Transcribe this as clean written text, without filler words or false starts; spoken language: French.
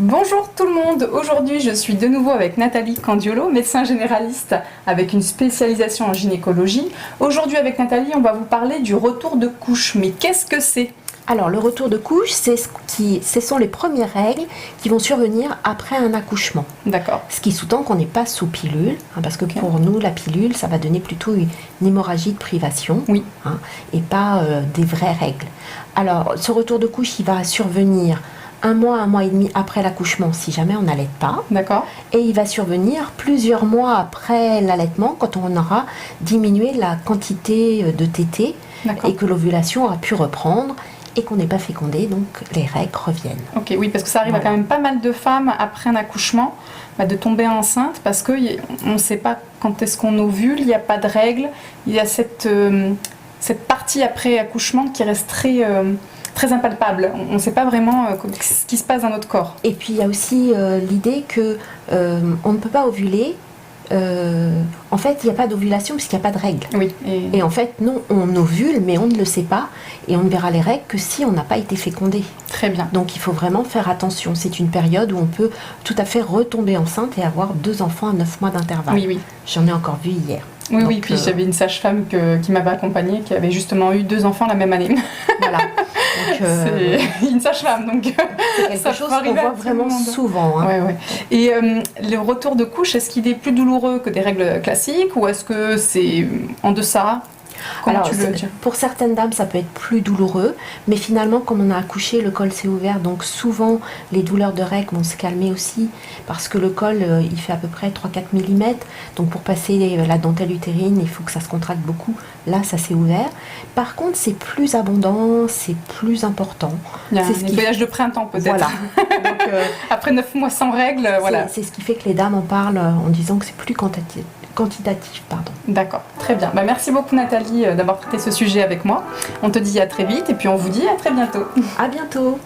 Bonjour tout le monde, aujourd'hui je suis de nouveau avec Nathalie Candiolo, médecin généraliste avec une spécialisation en gynécologie. Aujourd'hui avec Nathalie on va vous parler du retour de couche, mais qu'est-ce que c'est ? Alors le retour de couche, ce sont les premières règles qui vont survenir après un accouchement. D'accord. Ce qui sous-tend qu'on n'est pas sous pilule, parce que pour nous la pilule ça va donner plutôt une hémorragie de privation, Oui. Et pas des vraies règles. Alors ce retour de couche il va survenir un mois et demi après l'accouchement si jamais on n'allait pas. D'accord. Et il va survenir plusieurs mois après l'allaitement quand on aura diminué la quantité de tétées et que l'ovulation aura pu reprendre et qu'on n'est pas fécondé, donc les règles reviennent. Ok, oui, parce que ça arrive à quand même pas mal de femmes après un accouchement de tomber enceinte parce qu'on ne sait pas quand est-ce qu'on ovule, il n'y a pas de règles, il y a cette partie après accouchement qui reste très impalpable. On ne sait pas vraiment ce qui se passe dans notre corps. Et puis il y a aussi l'idée que on ne peut pas ovuler. En fait, il n'y a pas d'ovulation puisqu'il n'y a pas de règles. Oui. Et en fait, non, on ovule, mais on ne le sait pas. Et on ne verra les règles que si on n'a pas été fécondé. Très bien. Donc il faut vraiment faire attention. C'est une période où on peut tout à fait retomber enceinte et avoir 2 enfants à 9 mois d'intervalle. Oui. J'en ai encore vu hier. Oui, donc, puis j'avais une sage-femme qui m'avait accompagnée, qui avait justement eu 2 enfants la même année. Voilà. Donc, c'est une sage-femme, donc c'est quelque chose qu'on voit vraiment souvent. Ouais. Et le retour de couche, est-ce qu'il est plus douloureux que des règles classiques ou est-ce que c'est en deçà ? Alors, pour certaines dames, ça peut être plus douloureux, mais finalement, comme on a accouché, le col s'est ouvert, donc souvent, les douleurs de règles vont se calmer aussi, parce que le col, il fait à peu près 3-4 mm, donc pour passer la dentelle utérine, il faut que ça se contracte beaucoup. Là, ça s'est ouvert. Par contre, c'est plus abondant, c'est plus important. Il y a un nettoyage de printemps, peut-être. Voilà. Donc, après 9 mois sans règles, voilà. C'est ce qui fait que les dames en parlent en disant que c'est plus quantitatif. D'accord, très bien. Merci beaucoup Nathalie d'avoir traité ce sujet avec moi. On te dit à très vite et puis on vous dit à très bientôt. À bientôt.